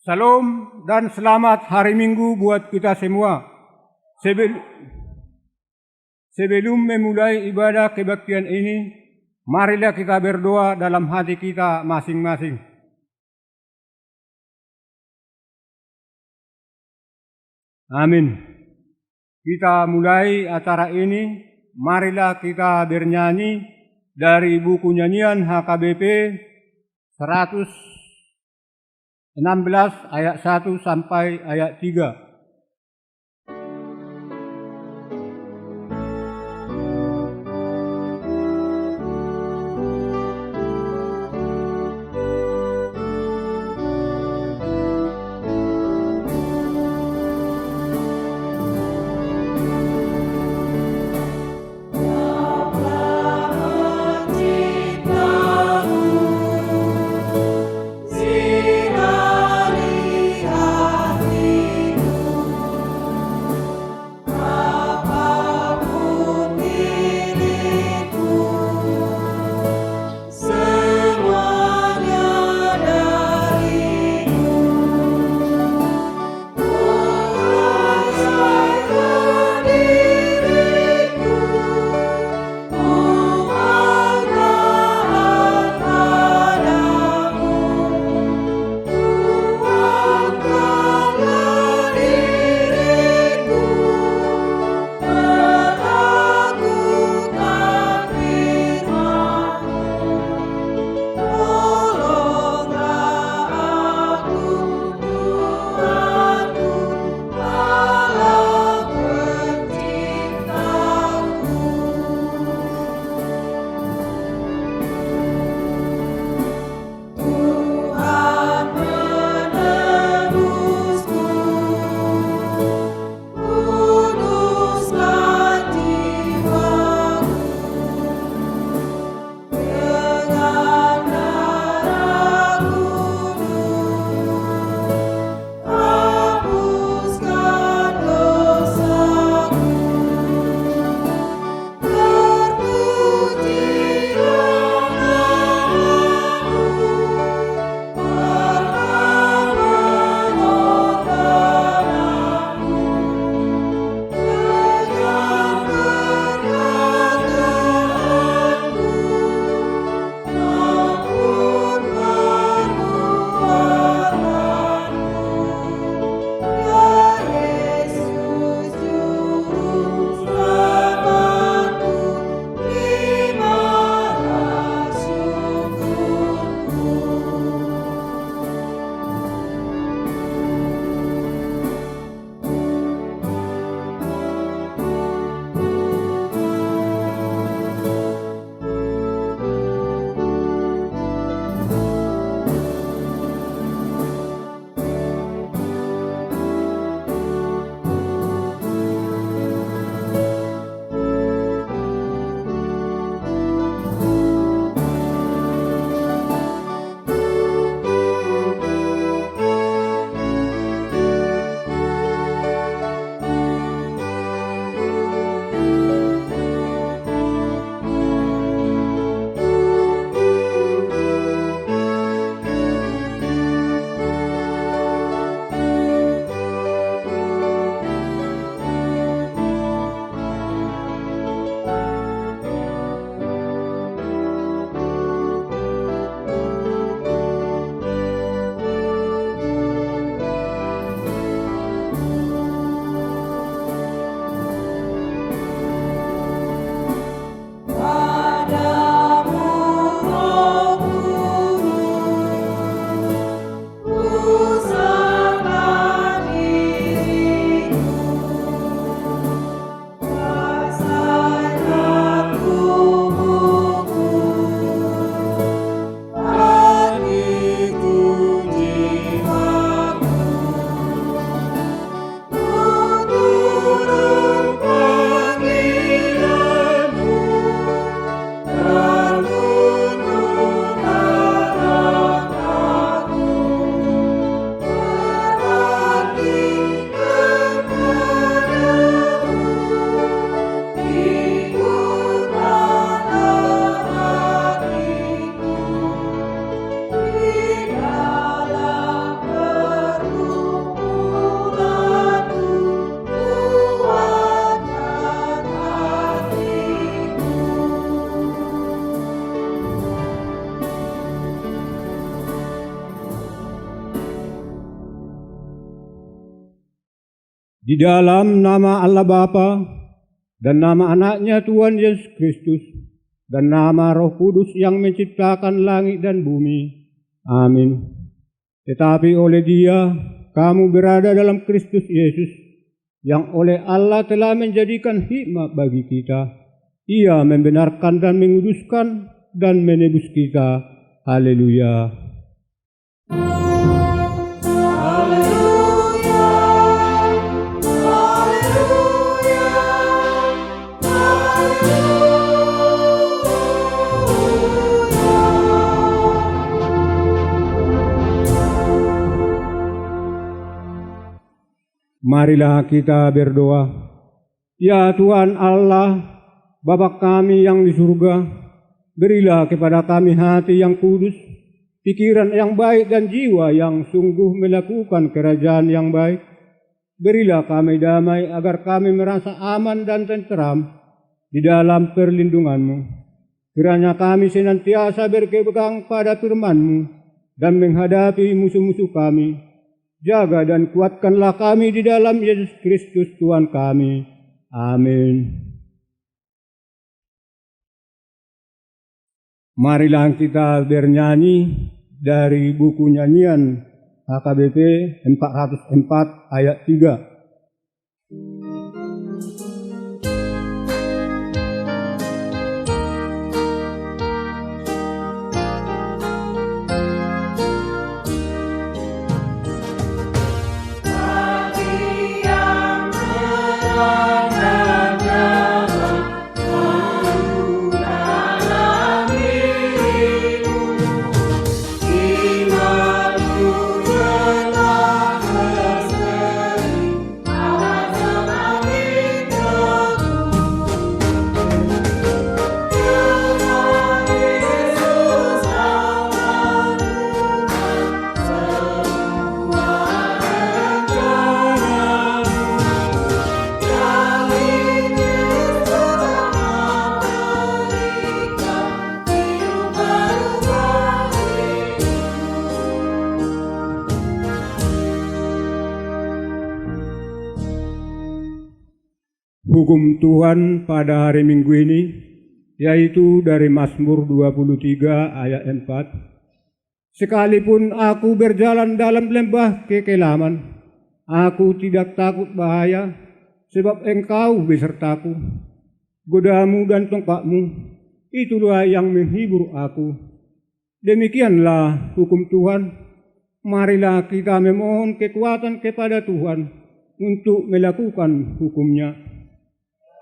Salam dan selamat hari Minggu buat kita semua. Sebelum memulai ibadah kebaktian ini, marilah kita berdoa dalam hati kita masing-masing. Amin. Kita mulai acara ini, marilah kita bernyanyi dari buku nyanyian HKBP 116 ayat 1 sampai ayat 3. Zinari hatiku. Di dalam nama Allah Bapa dan nama anaknya Tuhan Yesus Kristus dan nama Roh Kudus yang menciptakan langit dan bumi. Amin. Tetapi oleh Dia kamu berada dalam Kristus Yesus, yang oleh Allah telah menjadikan hikmat bagi kita. Ia membenarkan dan menguduskan dan menebus kita. Haleluya. Marilah kita berdoa. Ya Tuhan Allah, Bapa kami yang di surga, berilah kepada kami hati yang kudus, pikiran yang baik dan jiwa yang sungguh melakukan kerajaan yang baik. Berilah kami damai agar kami merasa aman dan tenteram di dalam perlindungan-Mu. Kiranya kami senantiasa berpegang pada firman-Mu dan menghadapi musuh-musuh kami. Jaga dan kuatkanlah kami di dalam Yesus Kristus Tuhan kami. Amin. Marilah kita bernyanyi dari buku nyanyian HKBP 404 ayat 3. Hukum Tuhan pada hari Minggu ini, yaitu dari Mazmur 23 ayat 4. Sekalipun aku berjalan dalam lembah kekelaman, aku tidak takut bahaya, sebab Engkau besertaku. Godamu dan tongkatmu, itulah yang menghibur aku. Demikianlah hukum Tuhan. Marilah kita memohon kekuatan kepada Tuhan untuk melakukan hukum-Nya.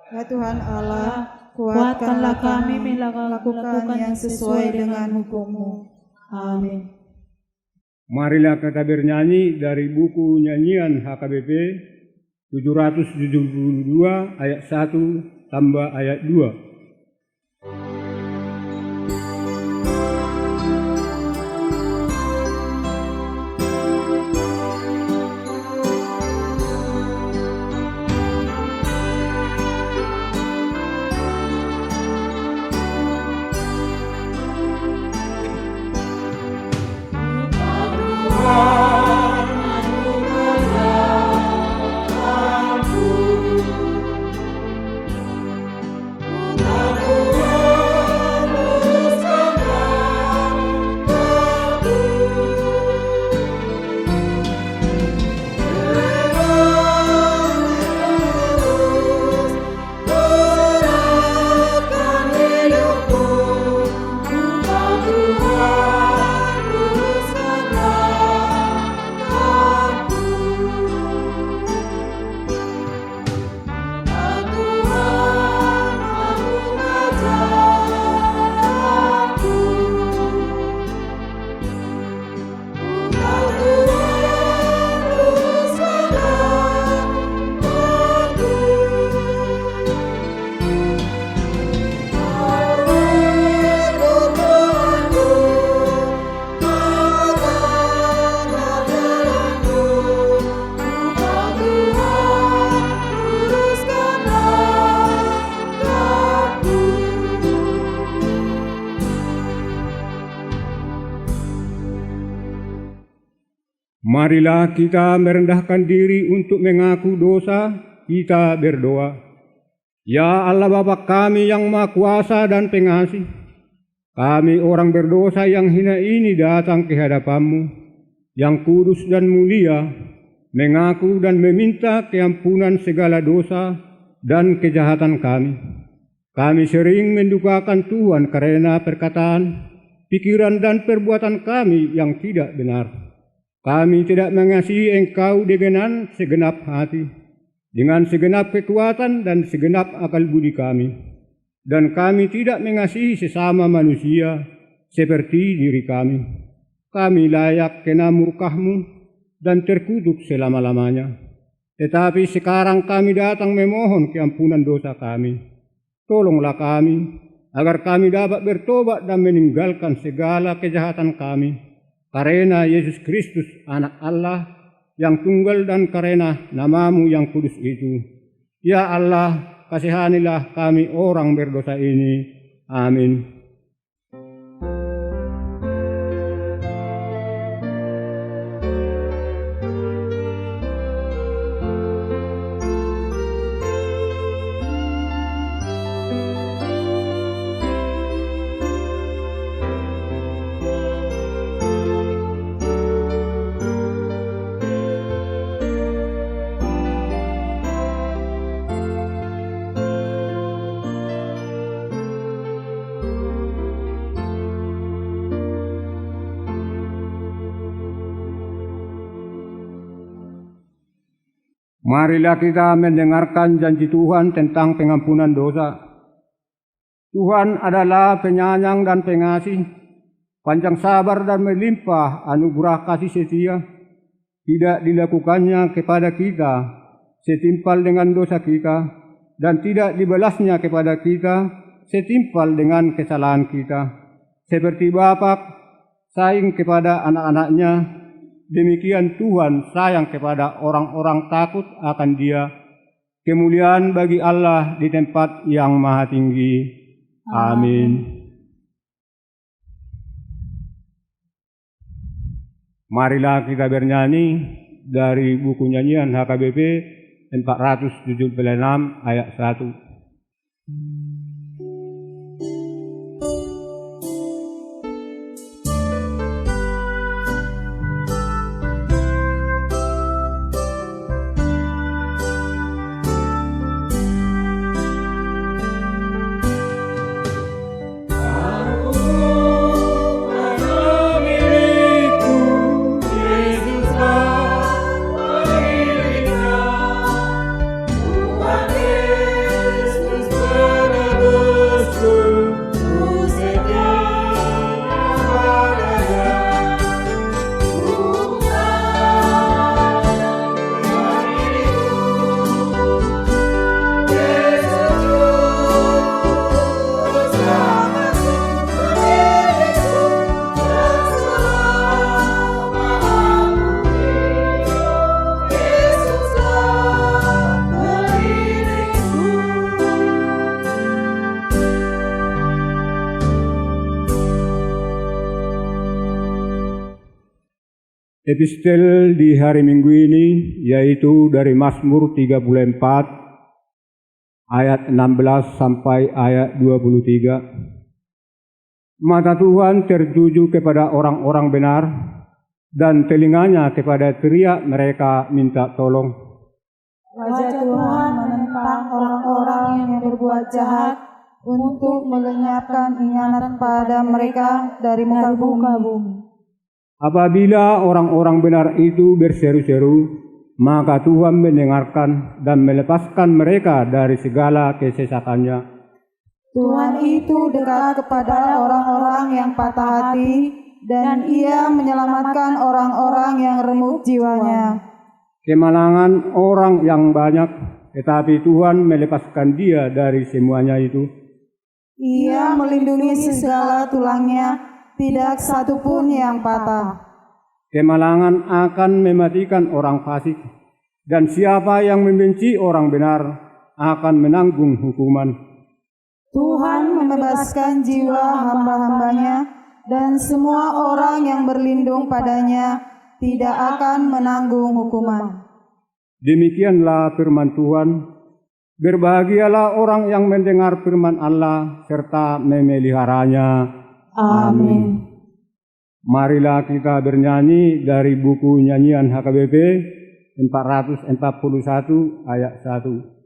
Ya Tuhan Allah, kuatkanlah kami melakukan yang sesuai dengan hukum-Mu. Amin. Marilah kita bernyanyi dari buku nyanyian HKBP 772 ayat 1 tambah ayat 2. Ku Marilah kita merendahkan diri untuk mengaku dosa, kita berdoa. Ya Allah Bapa kami yang Maha Kuasa dan Pengasih, kami orang berdosa yang hina ini datang ke hadapan-Mu, yang kudus dan mulia, mengaku dan meminta keampunan segala dosa dan kejahatan kami. Kami sering mendukakan Tuhan karena perkataan, pikiran dan perbuatan kami yang tidak benar. Kami tidak mengasihi Engkau dengan segenap hati, dengan segenap kekuatan dan segenap akal budi kami. Dan kami tidak mengasihi sesama manusia seperti diri kami. Kami layak kena murka-Mu dan terkutuk selama-lamanya. Tetapi sekarang kami datang memohon keampunan dosa kami. Tolonglah kami, agar kami dapat bertobat dan meninggalkan segala kejahatan kami. Karena Yesus Kristus anak Allah yang tunggal dan karena nama-Mu yang kudus itu. Ya Allah, kasihanilah kami orang berdosa ini. Amin. Marilah kita mendengarkan janji Tuhan tentang pengampunan dosa. Tuhan adalah penyayang dan pengasih, panjang sabar dan melimpah anugerah kasih setia. Tidak dilakukannya kepada kita setimpal dengan dosa kita, dan tidak dibalasnya kepada kita setimpal dengan kesalahan kita. Seperti Bapa sayang kepada anak-anaknya, demikian Tuhan sayang kepada orang-orang takut akan Dia. Kemuliaan bagi Allah di tempat yang maha tinggi. Amin. Marilah kita bernyanyi dari buku nyanyian HKBP 476 ayat 1. Epistel di hari Minggu ini yaitu dari Mazmur 34 ayat 16 sampai ayat 23. Mata Tuhan tertuju kepada orang-orang benar dan telinganya kepada teriak mereka minta tolong. Wajah Tuhan menentang orang-orang yang berbuat jahat untuk melenyapkan ingatan pada mereka dari muka bumi. Apabila orang-orang benar itu berseru-seru, maka Tuhan mendengarkan dan melepaskan mereka dari segala kesesakannya. Tuhan itu dekat kepada orang-orang yang patah hati, dan Ia menyelamatkan orang-orang yang remuk jiwanya. Kemalangan orang yang banyak, tetapi Tuhan melepaskan dia dari semuanya itu. Ia melindungi segala tulangnya, tidak satu pun yang patah. Kemalangan akan mematikan orang fasik, dan siapa yang membenci orang benar akan menanggung hukuman. Tuhan membebaskan jiwa hamba-hambanya, dan semua orang yang berlindung padanya tidak akan menanggung hukuman. Demikianlah firman Tuhan. Berbahagialah orang yang mendengar firman Allah serta memeliharanya. Amin. Marilah kita bernyanyi dari buku nyanyian HKBP 441 ayat 1.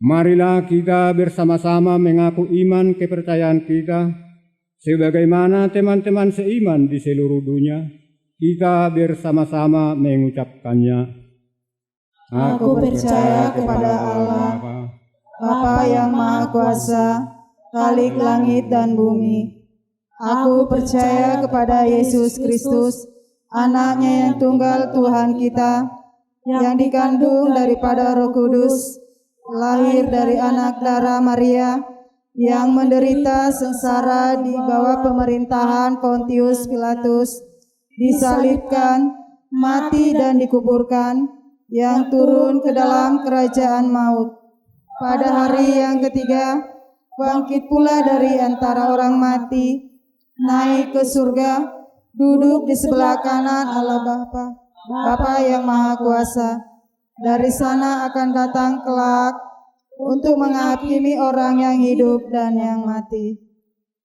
Marilah kita bersama-sama mengaku iman kepercayaan kita, sebagaimana teman-teman seiman di seluruh dunia. Kita bersama-sama mengucapkannya. Aku percaya kepada Allah, Bapa yang Maha Kuasa, Khalik langit dan bumi. Aku percaya kepada Yesus Kristus, Anaknya yang tunggal Tuhan kita, yang dikandung daripada Roh Kudus, lahir dari anak darah Maria, yang menderita sengsara di bawah pemerintahan Pontius Pilatus, disalibkan, mati dan dikuburkan, yang turun ke dalam kerajaan maut. Pada hari yang ketiga, bangkit pula dari antara orang mati, naik ke surga, duduk di sebelah kanan Allah Bapa yang Maha Kuasa. Dari sana akan datang kelak untuk menghakimi orang yang hidup dan yang mati.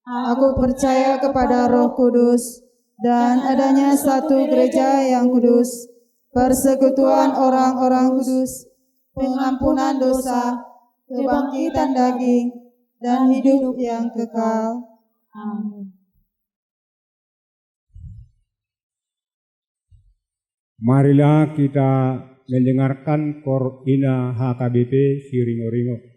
Aku percaya kepada Roh Kudus dan adanya satu gereja yang kudus, persekutuan orang-orang kudus, pengampunan dosa, kebangkitan daging, dan hidup yang kekal. Amin. Marilah kita mendengarkan Kor Ina HKBP Siringo-ringo.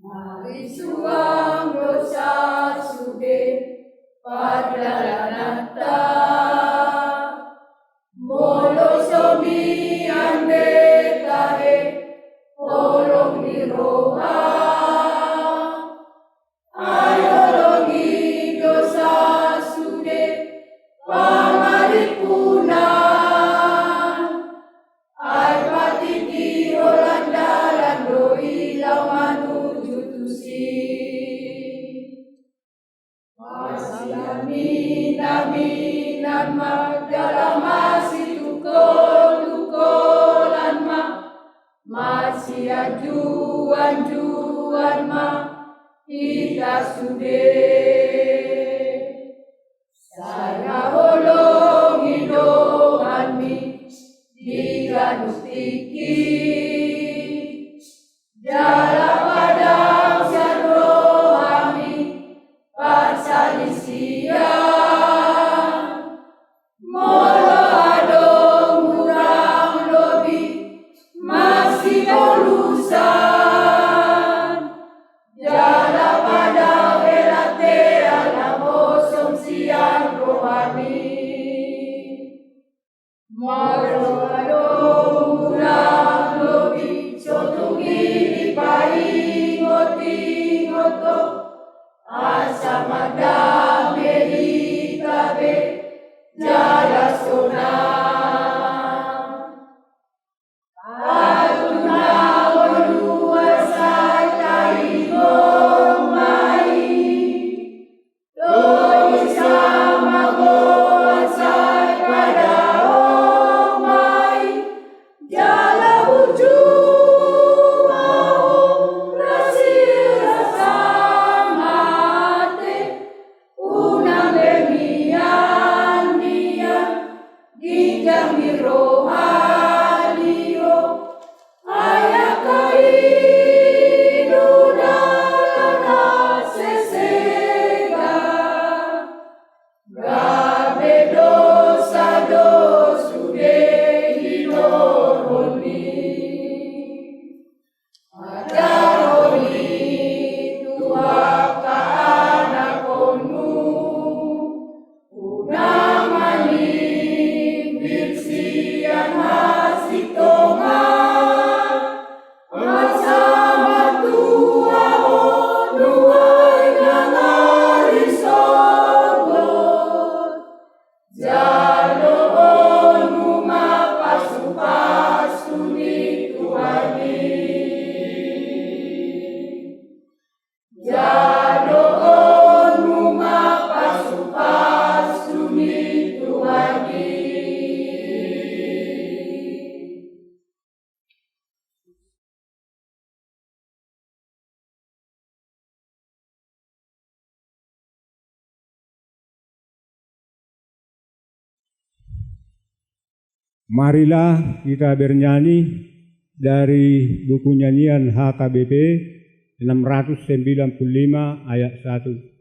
Mari suang dosa sude pada lanata, molo somi ande tahe, tolong di roha, ayo longi dosa sude, pangaripunan, ay patiti Holanda landoi lamanu Aminan dalam masih tukol-tukolan masih ajuan kita sudah saya holong hidungan diganutiki dalam padang sarrohami pasalisia molo adong murang lobi masih kolusan jala pada velate alamo somsian rohani Molo adong urang lobi cotungi dipai ngoti ngoto asa madame ikabe jala sona atuna olua satai gomai doi sama goa sai pada omai jala uju mau rasira samate unang demian dia ginjang mirohalio ayakai nudalana sesega gabe dosa dosude hinoroni adaroni tua ka anakonu unamani birsian hasitonga asama tua onuai nangari sogot jalo onu mapasu-pasu di Tuhani jalo onu mapasu-pasu di Tuhani. Marilah kita bernyanyi dari buku nyanyian HKBP 695 ayat 1.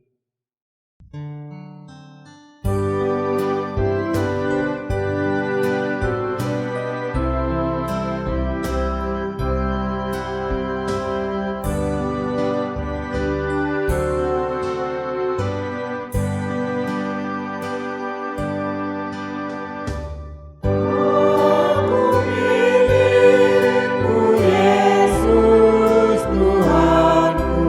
Yesus Tuhanku,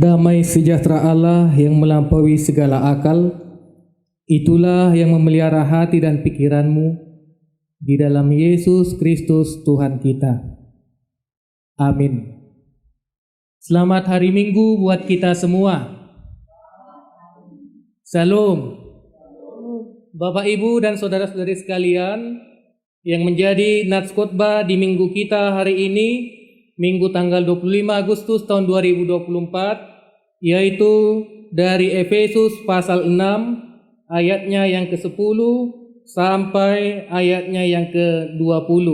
Damai sejahtera Allah yang melampaui segala akal, itulah yang memelihara hati dan pikiranmu di dalam Yesus Kristus Tuhan kita. Amin. Selamat hari Minggu buat kita semua. Salam. Bapak, Ibu, dan saudara-saudari sekalian, yang menjadi nats khotbah di minggu kita hari ini, Minggu tanggal 25 Agustus tahun 2024, yaitu dari Efesus pasal 6 ayatnya yang ke-10 sampai ayatnya yang ke-20.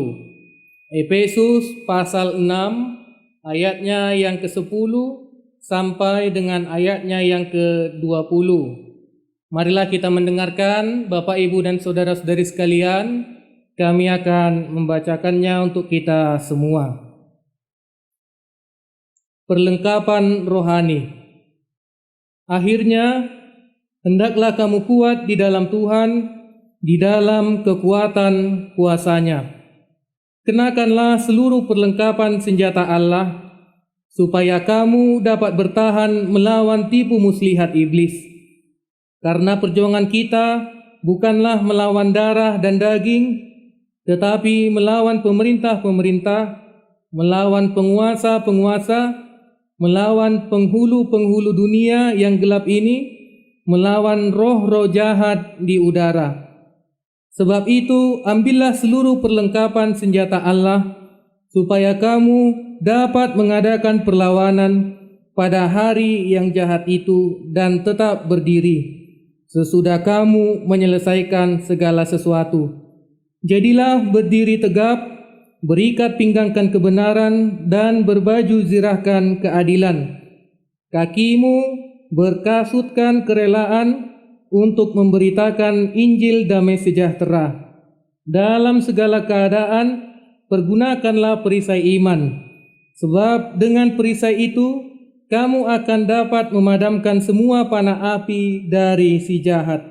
Efesus pasal 6 ayatnya yang ke-10 sampai dengan ayatnya yang ke-20. Marilah kita mendengarkan, Bapak, Ibu, dan saudara-saudari sekalian. Kami akan membacakannya untuk kita semua. Perlengkapan rohani. Akhirnya, hendaklah kamu kuat di dalam Tuhan, di dalam kekuatan kuasa-Nya. Kenakanlah seluruh perlengkapan senjata Allah, supaya kamu dapat bertahan melawan tipu muslihat iblis. Karena perjuangan kita bukanlah melawan darah dan daging, tetapi melawan pemerintah-pemerintah, melawan penguasa-penguasa, melawan penghulu-penghulu dunia yang gelap ini, melawan roh-roh jahat di udara. Sebab itu, ambillah seluruh perlengkapan senjata Allah, supaya kamu dapat mengadakan perlawanan pada hari yang jahat itu dan tetap berdiri, sesudah kamu menyelesaikan segala sesuatu. Jadilah berdiri tegap, berikat pinggangkan kebenaran, dan berbaju zirahkan keadilan. Kakimu berkasutkan kerelaan untuk memberitakan Injil damai sejahtera. Dalam segala keadaan, pergunakanlah perisai iman, sebab dengan perisai itu, kamu akan dapat memadamkan semua panah api dari si jahat.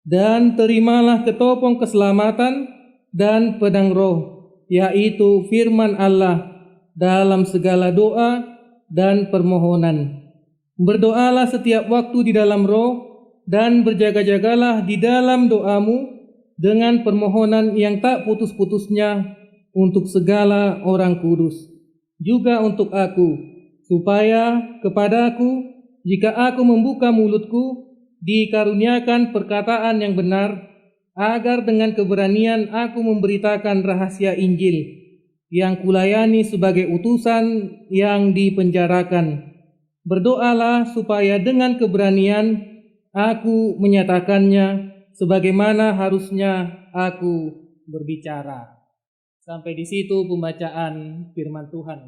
Dan terimalah ketopong keselamatan dan pedang roh, yaitu firman Allah, dalam segala doa dan permohonan. Berdoalah setiap waktu di dalam roh, dan berjaga-jagalah di dalam doamu dengan permohonan yang tak putus-putusnya untuk segala orang kudus, juga untuk aku, supaya kepadaku, jika aku membuka mulutku, dikaruniakan perkataan yang benar, agar dengan keberanian aku memberitakan rahasia Injil yang kulayani sebagai utusan yang dipenjarakan. Berdoalah supaya dengan keberanian aku menyatakannya sebagaimana harusnya aku berbicara. Sampai di situ pembacaan firman Tuhan.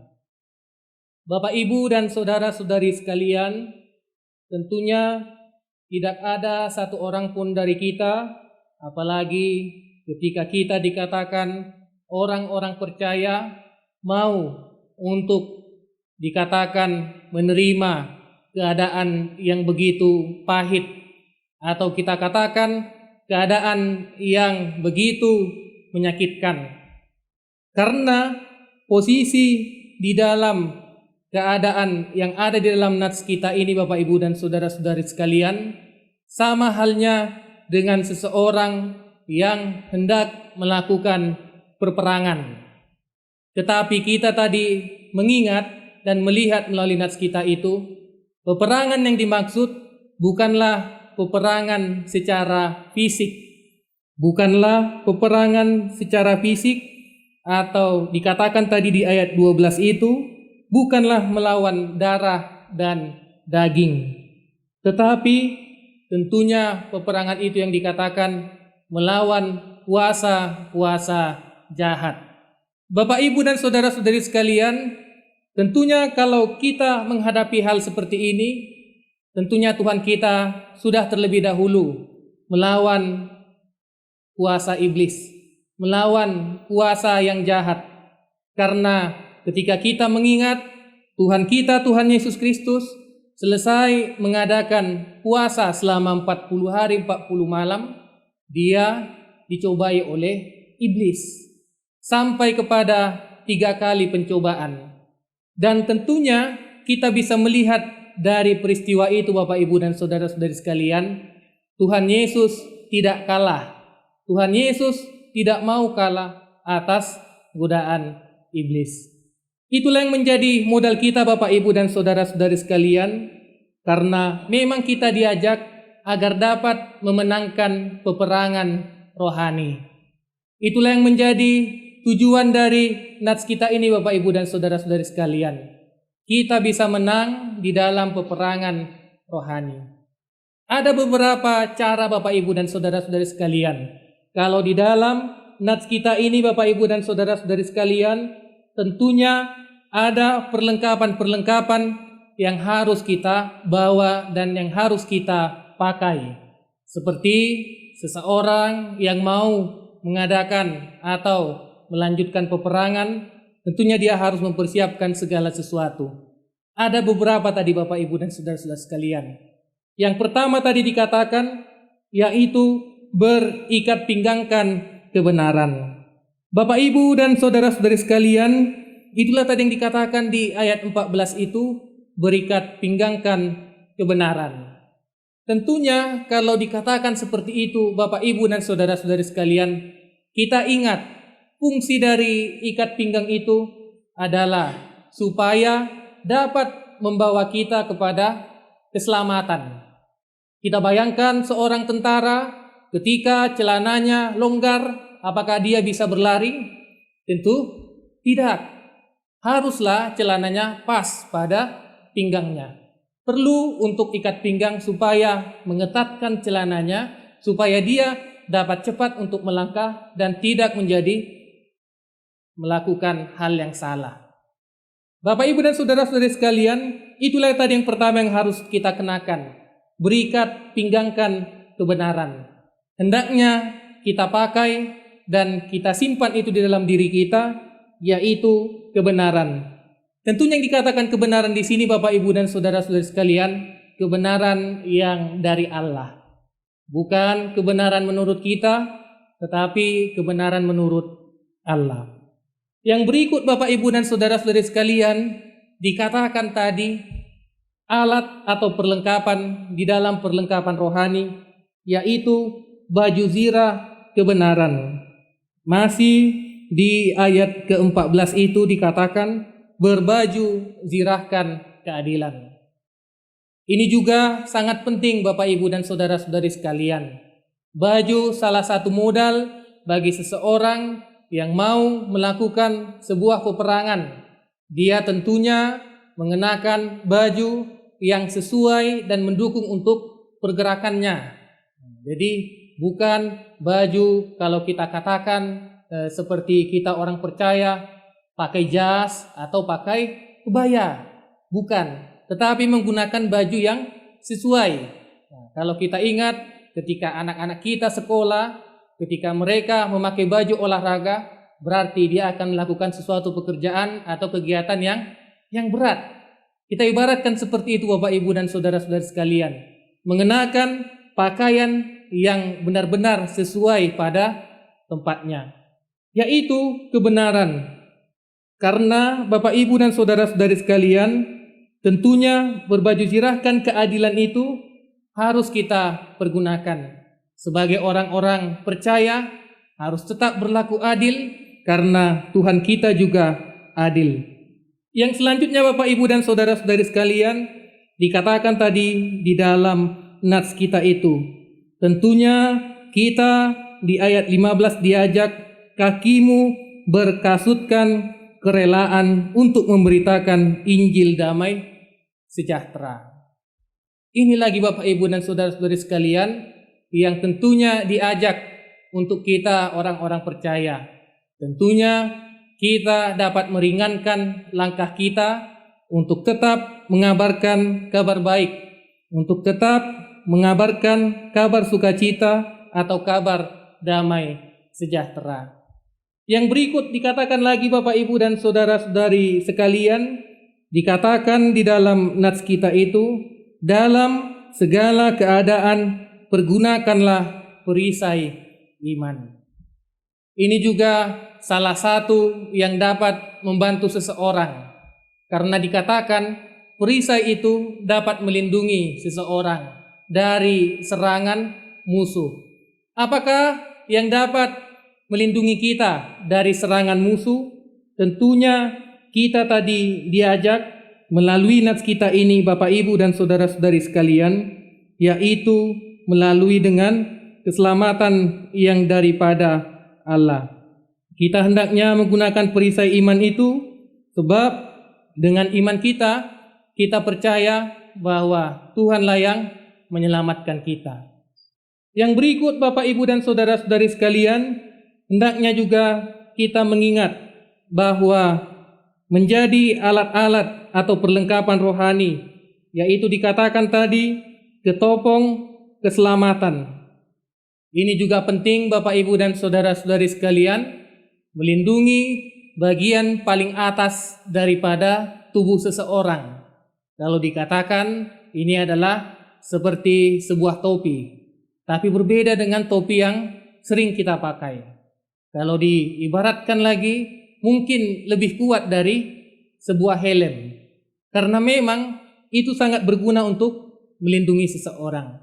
Bapak, Ibu, dan saudara-saudari sekalian, tentunya tidak ada satu orang pun dari kita, apalagi ketika kita dikatakan orang-orang percaya, mau untuk dikatakan menerima keadaan yang begitu pahit, atau kita katakan keadaan yang begitu menyakitkan. Karena posisi di dalam keadaan yang ada di dalam nats kita ini, Bapak, Ibu, dan saudara-saudari sekalian, sama halnya dengan seseorang yang hendak melakukan perperangan. Tetapi kita tadi mengingat dan melihat melalui nats kita itu, peperangan yang dimaksud bukanlah peperangan secara fisik, bukanlah peperangan secara fisik, atau dikatakan tadi di ayat 12 itu, bukanlah melawan darah dan daging, tetapi tentunya peperangan itu yang dikatakan melawan kuasa-kuasa jahat. Bapak, Ibu, dan saudara-saudari sekalian, tentunya kalau kita menghadapi hal seperti ini, tentunya Tuhan kita sudah terlebih dahulu melawan kuasa iblis, melawan kuasa yang jahat. Karena ketika kita mengingat Tuhan kita, Tuhan Yesus Kristus, selesai mengadakan puasa selama 40 hari 40 malam, dia dicobai oleh iblis sampai kepada 3 kali pencobaan. Dan tentunya kita bisa melihat dari peristiwa itu Bapak Ibu dan saudara-saudari sekalian, Tuhan Yesus tidak kalah. Tuhan Yesus tidak mau kalah atas godaan iblis. Itulah yang menjadi modal kita Bapak Ibu dan saudara-saudari sekalian, karena memang kita diajak agar dapat memenangkan peperangan rohani. Itulah yang menjadi tujuan dari nats kita ini Bapak Ibu dan saudara-saudari sekalian. Kita bisa menang di dalam peperangan rohani. Ada beberapa cara Bapak Ibu dan saudara-saudari sekalian. Kalau di dalam nats kita ini Bapak Ibu dan saudara-saudari sekalian, tentunya ada perlengkapan-perlengkapan yang harus kita bawa dan yang harus kita pakai. Seperti seseorang yang mau mengadakan atau melanjutkan peperangan, tentunya dia harus mempersiapkan segala sesuatu. Ada beberapa tadi Bapak Ibu dan saudara-saudara sekalian. Yang pertama tadi dikatakan, yaitu berikat pinggangkan kebenaran. Bapak Ibu dan saudara-saudari sekalian, itulah tadi yang dikatakan di ayat 14 itu, berikat pinggangkan kebenaran. Tentunya kalau dikatakan seperti itu Bapak Ibu dan saudara-saudari sekalian, kita ingat fungsi dari ikat pinggang itu adalah supaya dapat membawa kita kepada keselamatan. Kita bayangkan seorang tentara ketika celananya longgar, apakah dia bisa berlari? Tentu tidak. Haruslah celananya pas pada pinggangnya. Perlu untuk ikat pinggang supaya mengetatkan celananya, supaya dia dapat cepat untuk melangkah dan tidak menjadi melakukan hal yang salah. Bapak Ibu dan saudara-saudari sekalian, itulah tadi yang pertama yang harus kita kenakan. Berikat pinggangkan kebenaran. Hendaknya kita pakai dan kita simpan itu di dalam diri kita, yaitu kebenaran. Tentunya yang dikatakan kebenaran di sini Bapak Ibu dan saudara-saudari sekalian, kebenaran yang dari Allah. Bukan kebenaran menurut kita, tetapi kebenaran menurut Allah. Yang berikut Bapak Ibu dan saudara-saudari sekalian, dikatakan tadi alat atau perlengkapan di dalam perlengkapan rohani, yaitu baju zirah kebenaran. Masih di ayat ke-14 itu dikatakan berbaju zirahkan keadilan. Ini juga sangat penting Bapak Ibu dan saudara-saudari sekalian. Baju salah satu modal bagi seseorang yang mau melakukan sebuah peperangan. Dia tentunya mengenakan baju yang sesuai dan mendukung untuk pergerakannya. Jadi bukan baju kalau kita katakan seperti kita orang percaya pakai jas atau pakai kebaya. Bukan, tetapi menggunakan baju yang sesuai. Nah, kalau kita ingat ketika anak-anak kita sekolah, ketika mereka memakai baju olahraga, berarti dia akan melakukan sesuatu pekerjaan atau kegiatan yang berat. Kita ibaratkan seperti itu Bapak Ibu dan saudara-saudari sekalian. Mengenakan pakaian yang benar-benar sesuai pada tempatnya, yaitu kebenaran. Karena Bapak Ibu dan saudara-saudari sekalian, tentunya berbaju zirahkan keadilan itu harus kita pergunakan. Sebagai orang-orang percaya harus tetap berlaku adil karena Tuhan kita juga adil. Yang selanjutnya Bapak Ibu dan saudara-saudari sekalian, dikatakan tadi di dalam nats kita itu, tentunya kita di ayat 15 diajak kakimu berkasutkan kerelaan untuk memberitakan Injil damai sejahtera. Ini lagi Bapak Ibu dan saudara-saudari sekalian yang tentunya diajak untuk kita orang-orang percaya. Tentunya kita dapat meringankan langkah kita untuk tetap mengabarkan kabar baik, untuk tetap mengabarkan kabar sukacita atau kabar damai sejahtera. Yang berikut dikatakan lagi Bapak Ibu dan saudara-saudari sekalian, dikatakan di dalam nats kita itu, dalam segala keadaan pergunakanlah perisai iman. Ini juga salah satu yang dapat membantu seseorang, karena dikatakan perisai itu dapat melindungi seseorang dari serangan musuh. Apakah yang dapat melindungi kita dari serangan musuh? Tentunya kita tadi diajak melalui nats kita ini, Bapak Ibu dan saudara-saudari sekalian, yaitu melalui dengan keselamatan yang daripada Allah. Kita hendaknya menggunakan perisai iman itu sebab dengan iman kita percaya bahwa Tuhanlah yang menyelamatkan kita. Yang berikut Bapak Ibu dan saudara-saudari sekalian, hendaknya juga kita mengingat bahwa menjadi alat-alat atau perlengkapan rohani, yaitu dikatakan tadi ketopong keselamatan. Ini juga penting Bapak Ibu dan saudara-saudari sekalian, melindungi bagian paling atas daripada tubuh seseorang. Kalau dikatakan ini adalah seperti sebuah topi, tapi berbeda dengan topi yang sering kita pakai. Kalau diibaratkan lagi, mungkin lebih kuat dari sebuah helm, karena memang itu sangat berguna untuk melindungi seseorang.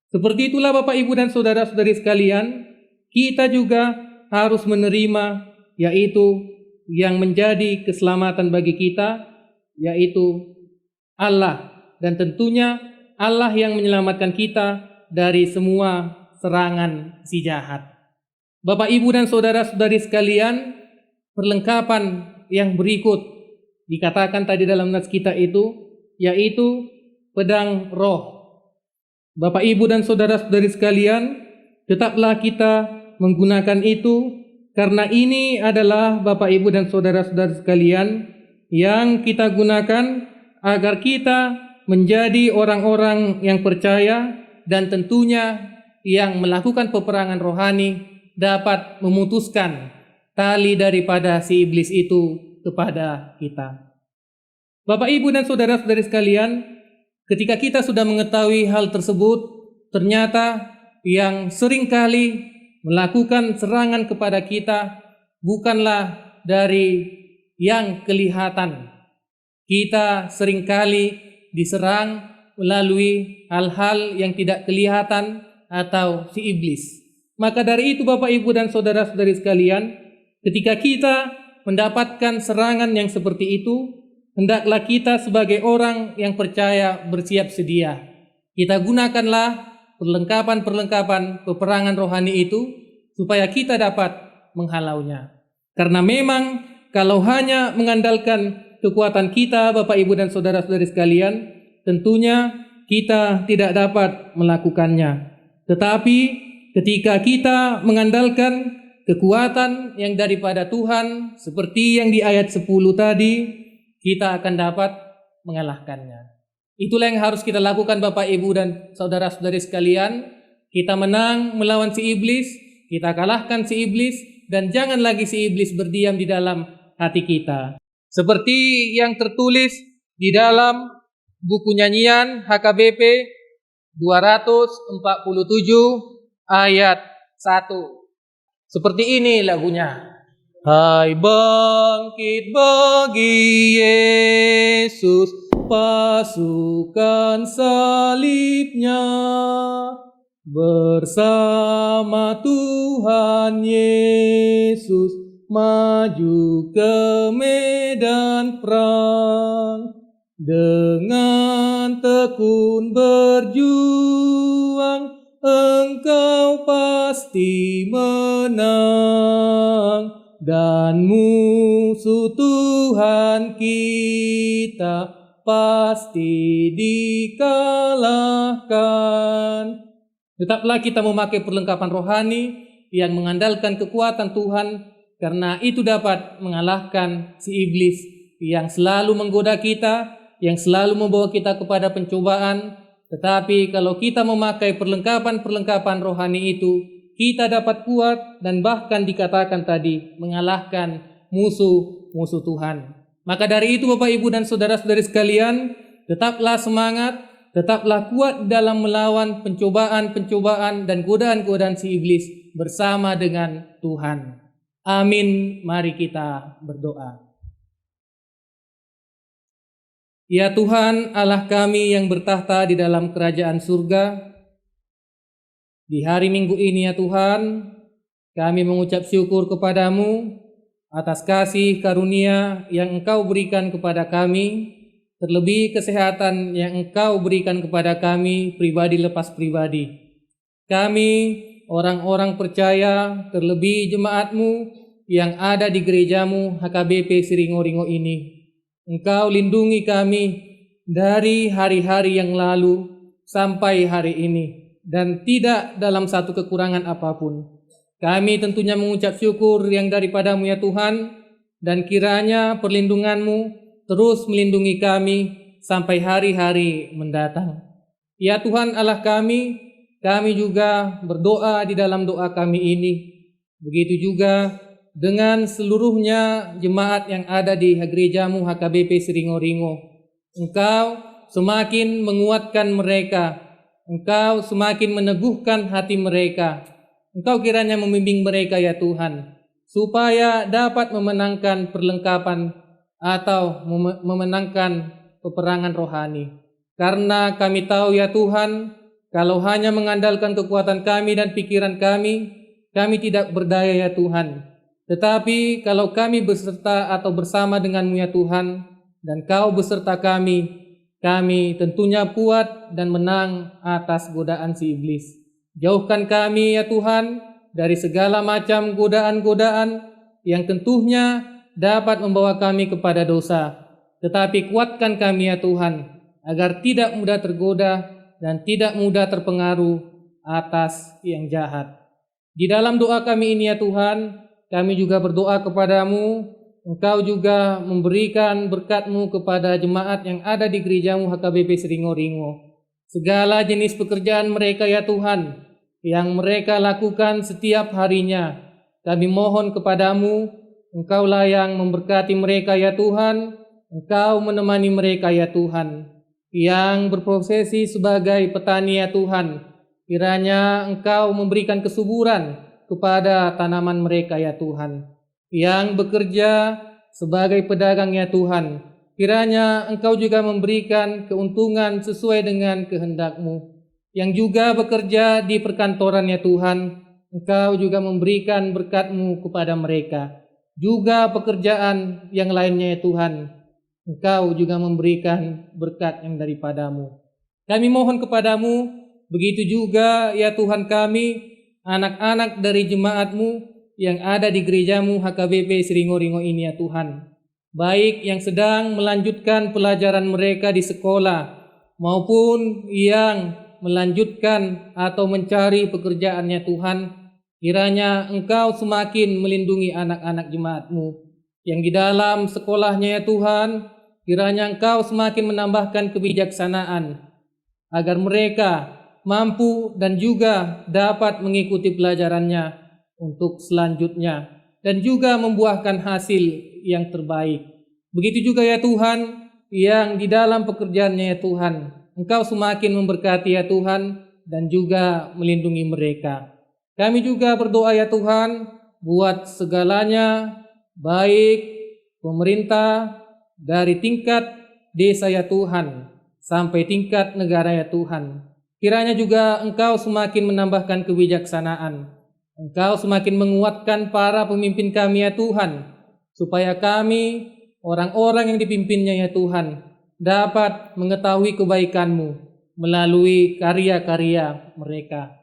Seperti itulah Bapak Ibu dan saudara-saudari sekalian, kita juga harus menerima yaitu yang menjadi keselamatan bagi kita, yaitu Allah, dan tentunya Allah yang menyelamatkan kita dari semua serangan si jahat. Bapak Ibu dan saudara-saudari sekalian, perlengkapan yang berikut dikatakan tadi dalam nats kita itu, yaitu pedang roh. Bapak Ibu dan saudara-saudari sekalian, tetaplah kita menggunakan itu, karena ini adalah Bapak Ibu dan saudara-saudari sekalian yang kita gunakan agar kita menjadi orang-orang yang percaya dan tentunya yang melakukan peperangan rohani dapat memutuskan tali daripada si iblis itu kepada kita. Bapak Ibu dan saudara-saudari sekalian, ketika kita sudah mengetahui hal tersebut, ternyata yang seringkali melakukan serangan kepada kita bukanlah dari yang kelihatan. Kita seringkali diserang melalui hal-hal yang tidak kelihatan atau si iblis. Maka dari itu Bapak Ibu dan saudara-saudari sekalian, ketika kita mendapatkan serangan yang seperti itu, hendaklah kita sebagai orang yang percaya bersiap sedia. Kita gunakanlah perlengkapan-perlengkapan peperangan rohani itu supaya kita dapat menghalaunya. Karena memang kalau hanya mengandalkan kekuatan kita Bapak Ibu dan saudara-saudari sekalian, tentunya kita tidak dapat melakukannya. Tetapi ketika kita mengandalkan kekuatan yang daripada Tuhan, seperti yang di ayat 10 tadi, kita akan dapat mengalahkannya. Itulah yang harus kita lakukan Bapak Ibu dan saudara-saudari sekalian. Kita menang melawan si iblis, kita kalahkan si iblis, dan jangan lagi si iblis berdiam di dalam hati kita. Seperti yang tertulis di dalam buku nyanyian HKBP 247 ayat 1. Seperti ini lagunya. Hai bangkit bagi Yesus, pasukan salibnya, bersama Tuhan Yesus maju ke medan perang. Dengan tekun berjuang, engkau pasti menang, dan musuh Tuhan kita pasti dikalahkan. Tetaplah kita memakai perlengkapan rohani yang mengandalkan kekuatan Tuhan, karena itu dapat mengalahkan si iblis yang selalu menggoda kita, yang selalu membawa kita kepada pencobaan. Tetapi kalau kita memakai perlengkapan-perlengkapan rohani itu, kita dapat kuat dan bahkan dikatakan tadi mengalahkan musuh-musuh Tuhan. Maka dari itu Bapak Ibu dan saudara-saudari sekalian, tetaplah semangat, tetaplah kuat dalam melawan pencobaan-pencobaan dan godaan-godaan si iblis bersama dengan Tuhan. Amin. Mari kita berdoa. Ya Tuhan Allah kami yang bertahta di dalam kerajaan surga, di hari Minggu ini ya Tuhan, kami mengucap syukur kepadamu atas kasih karunia yang Engkau berikan kepada kami, terlebih kesehatan yang Engkau berikan kepada kami pribadi lepas pribadi. Kami orang-orang percaya, terlebih jemaat-Mu yang ada di gerejamu HKBP Siringo-Ringo ini. Engkau lindungi kami dari hari-hari yang lalu sampai hari ini, dan tidak dalam satu kekurangan apapun. Kami tentunya mengucap syukur yang daripadamu ya Tuhan, dan kiranya perlindunganmu terus melindungi kami sampai hari-hari mendatang. Ya Tuhan Allah kami juga berdoa di dalam doa kami ini. Begitu juga dengan seluruhnya jemaat yang ada di gerejamu HKBP Siringo-Ringo. Engkau semakin menguatkan mereka, Engkau semakin meneguhkan hati mereka. Engkau kiranya membimbing mereka ya Tuhan, supaya dapat memenangkan perlengkapan atau memenangkan peperangan rohani. Karena kami tahu ya Tuhan, kalau hanya mengandalkan kekuatan kami dan pikiran kami tidak berdaya ya Tuhan. Tetapi kalau kami beserta atau bersama denganmu ya Tuhan, dan Kau beserta kami tentunya kuat dan menang atas godaan si iblis. Jauhkan kami ya Tuhan dari segala macam godaan-godaan yang tentunya dapat membawa kami kepada dosa. Tetapi kuatkan kami ya Tuhan, agar tidak mudah tergoda dan tidak mudah terpengaruh atas yang jahat. Di dalam doa kami ini ya Tuhan, kami juga berdoa kepadamu, Engkau juga memberikan berkat-Mu kepada jemaat yang ada di gerejamu HKBP Siringo-Ringo. Segala jenis pekerjaan mereka ya Tuhan, yang mereka lakukan setiap harinya, kami mohon kepadamu, Engkaulah yang memberkati mereka ya Tuhan, Engkau menemani mereka ya Tuhan. Yang berprofesi sebagai petani ya Tuhan, kiranya Engkau memberikan kesuburan kepada tanaman mereka ya Tuhan. Yang bekerja sebagai pedagang ya Tuhan, kiranya Engkau juga memberikan keuntungan sesuai dengan kehendak-Mu. Yang juga bekerja di perkantoran ya Tuhan, Engkau juga memberikan berkat-Mu kepada mereka. Juga pekerjaan yang lainnya ya Tuhan, Engkau juga memberikan berkat yang daripadamu. Kami mohon kepadamu, begitu juga ya Tuhan kami, anak-anak dari jemaat-Mu yang ada di gerejamu HKBP Siringo-Ringo ini ya Tuhan. Baik yang sedang melanjutkan pelajaran mereka di sekolah, maupun yang melanjutkan atau mencari pekerjaannya Tuhan, kiranya Engkau semakin melindungi anak-anak jemaat-Mu. Yang di dalam sekolahnya ya Tuhan, kiranya Engkau semakin menambahkan kebijaksanaan, agar mereka mampu dan juga dapat mengikuti pelajarannya untuk selanjutnya dan juga membuahkan hasil yang terbaik. Begitu juga ya Tuhan, yang di dalam pekerjaannya ya Tuhan, Engkau semakin memberkati ya Tuhan dan juga melindungi mereka. Kami juga berdoa ya Tuhan, buat segalanya, baik pemerintah dari tingkat desa ya Tuhan sampai tingkat negara ya Tuhan. Kiranya juga Engkau semakin menambahkan kebijaksanaan. Engkau semakin menguatkan para pemimpin kami ya Tuhan, supaya kami, orang-orang yang dipimpinnya ya Tuhan, dapat mengetahui kebaikan-Mu melalui karya-karya mereka.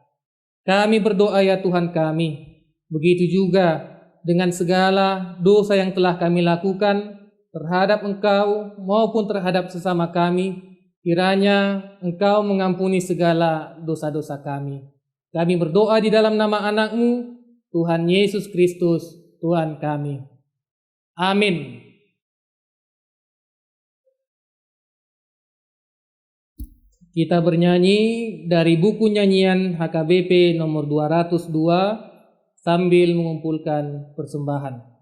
Kami berdoa ya Tuhan kami, begitu juga dengan segala dosa yang telah kami lakukan terhadap Engkau maupun terhadap sesama kami. Kiranya Engkau mengampuni segala dosa-dosa kami. Kami berdoa di dalam nama anak-Mu, Tuhan Yesus Kristus, Tuhan kami. Amin. Kita bernyanyi dari buku nyanyian HKBP nomor 202 sambil mengumpulkan persembahan.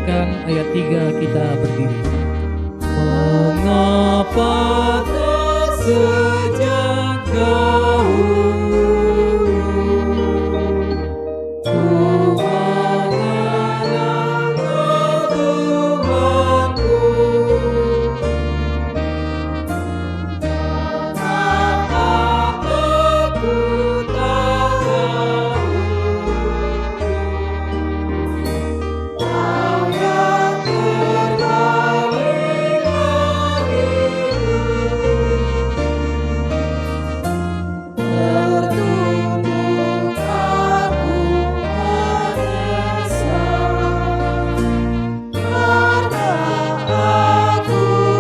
menyanyikan ayat 3 kita berdiri. Mengapa tak sejak dahulu Tuhan adalah Tuhanku, mengapa aku tak tahu Kau yang terbaik bagiku, tertunduk aku menyesal karena aku lemah.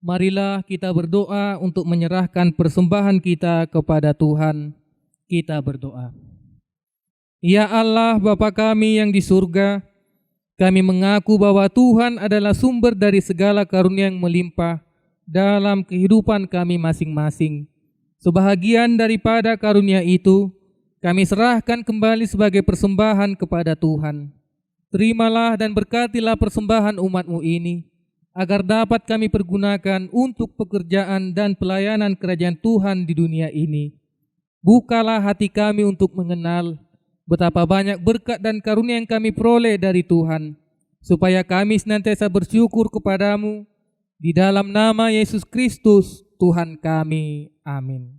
Marilah kita berdoa untuk menyerahkan persembahan kita kepada Tuhan. Kita berdoa. Ya Allah, Bapa kami yang di surga, kami mengaku bahwa Tuhan adalah sumber dari segala karunia yang melimpah dalam kehidupan kami masing-masing. Sebahagian daripada karunia itu, kami serahkan kembali sebagai persembahan kepada Tuhan. Terimalah dan berkatilah persembahan umat-Mu ini, agar dapat kami pergunakan untuk pekerjaan dan pelayanan kerajaan Tuhan di dunia ini. Bukalah hati kami untuk mengenal betapa banyak berkat dan karunia yang kami peroleh dari Tuhan, supaya kami senantiasa bersyukur kepadamu. Di dalam nama Yesus Kristus, Tuhan kami. Amin.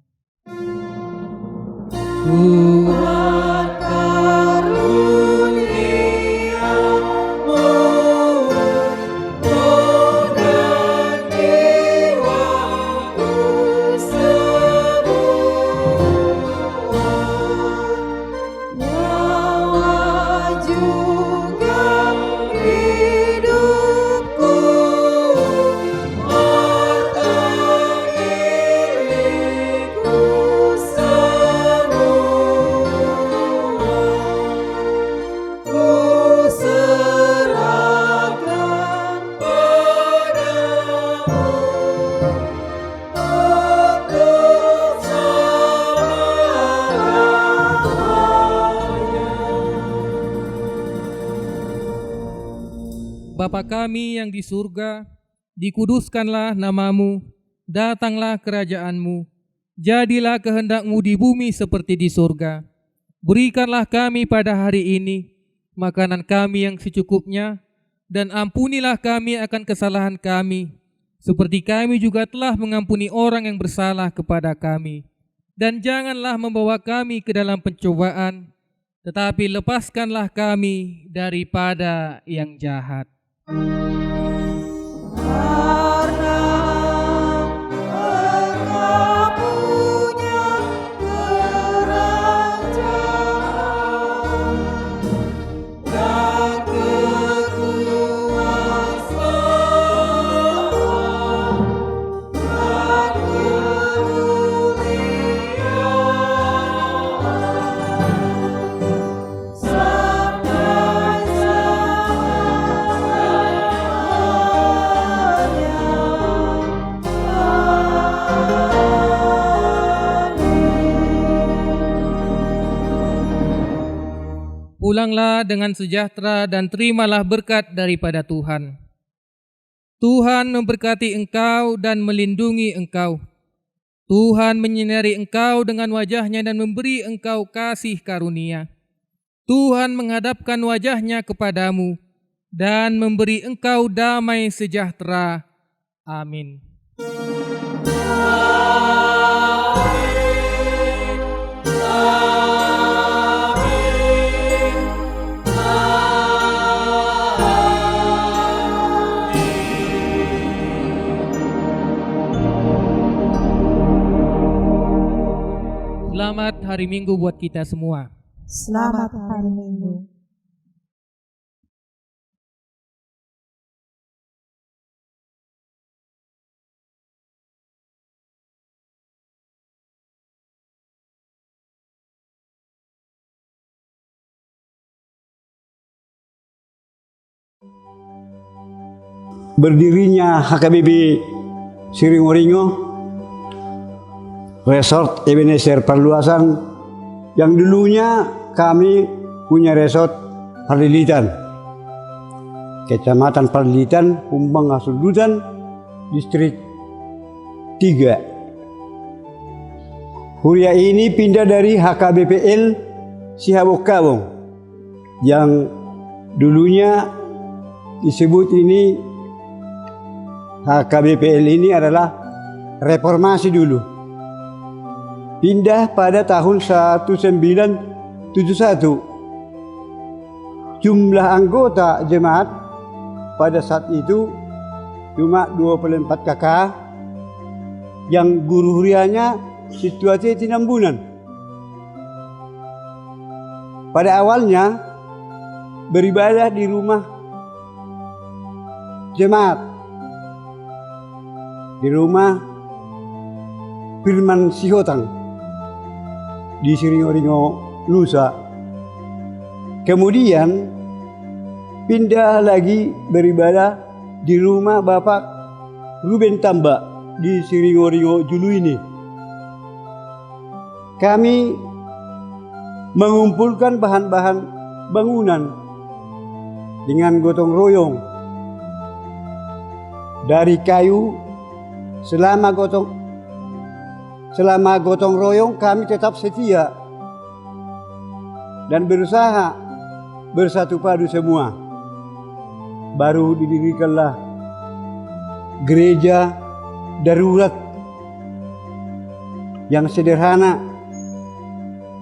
Tuhan karuniamu Bapa kami yang di surga, dikuduskanlah namamu, datanglah kerajaanmu, jadilah kehendak-Mu di bumi seperti di surga. Berikanlah kami pada hari ini makanan kami yang secukupnya, dan ampunilah kami akan kesalahan kami, seperti kami juga telah mengampuni orang yang bersalah kepada kami. Dan janganlah membawa kami ke dalam pencobaan, tetapi lepaskanlah kami daripada yang jahat. Karena Engkau punya kerajaan dan kekuasaan dan kemuliaan sampai Pulanglah dengan sejahtera dan terimalah berkat daripada Tuhan. Tuhan memberkati engkau dan melindungi engkau. Tuhan menyinari engkau dengan wajah-Nya dan memberi engkau kasih karunia. Tuhan menghadapkan wajah-Nya kepadamu dan memberi engkau damai sejahtera. Amin. Selamat hari Minggu buat kita semua. Selamat hari Minggu. Berdirinya HKBP Siringoringo Resort Ebenezer Perluasan yang dulunya kami punya resort Parlilitan, Kecamatan Parlilitan, Humbang Hasuldutan, Distrik 3. Huria ini pindah dari HKBPL Sihabok-Kabong yang dulunya disebut ini HKBPL ini adalah reformasi dulu. Pindah pada tahun 1971. Jumlah anggota jemaat pada saat itu cuma 24 kakak, yang guru hurianya situasi 6 bulan. Pada awalnya beribadah di rumah jemaat, di rumah Firman Sihotang di Siringo-ringo, Nusa. Kemudian pindah lagi beribadah di rumah Bapak Ruben Tambak di Siringo-ringo, Julu ini. Kami mengumpulkan bahan-bahan bangunan dengan gotong royong dari kayu. Selama gotong royong kami tetap setia dan berusaha bersatu padu semua. Baru didirikanlah gereja darurat yang sederhana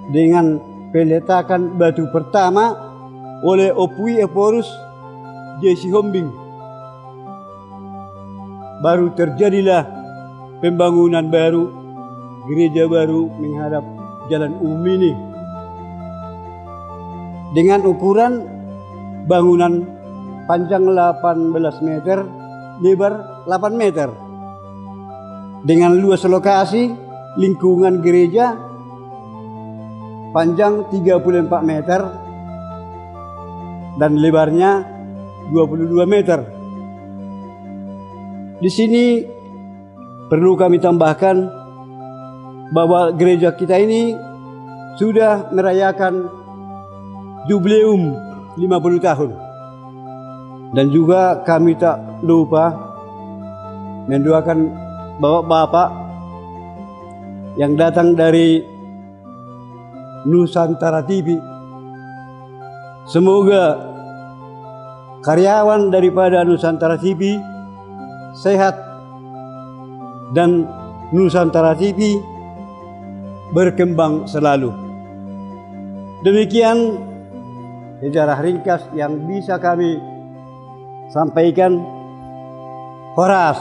dengan peletakan batu pertama oleh Opui Eporus Jesi Hombing. Baru terjadilah pembangunan baru, gereja baru menghadap Jalan ini dengan ukuran bangunan panjang 18 meter, lebar 8 meter. Dengan luas lokasi lingkungan gereja panjang 34 meter dan lebarnya 22 meter. Di sini perlu kami tambahkan bahwa gereja kita ini sudah merayakan jubileum 50 tahun. Dan juga kami tak lupa mendoakan bapak-bapak yang datang dari Nusantara TV. Semoga karyawan daripada Nusantara TV sehat dan Nusantara TV berkembang selalu. Demikian sejarah ringkas yang bisa kami sampaikan. Horas.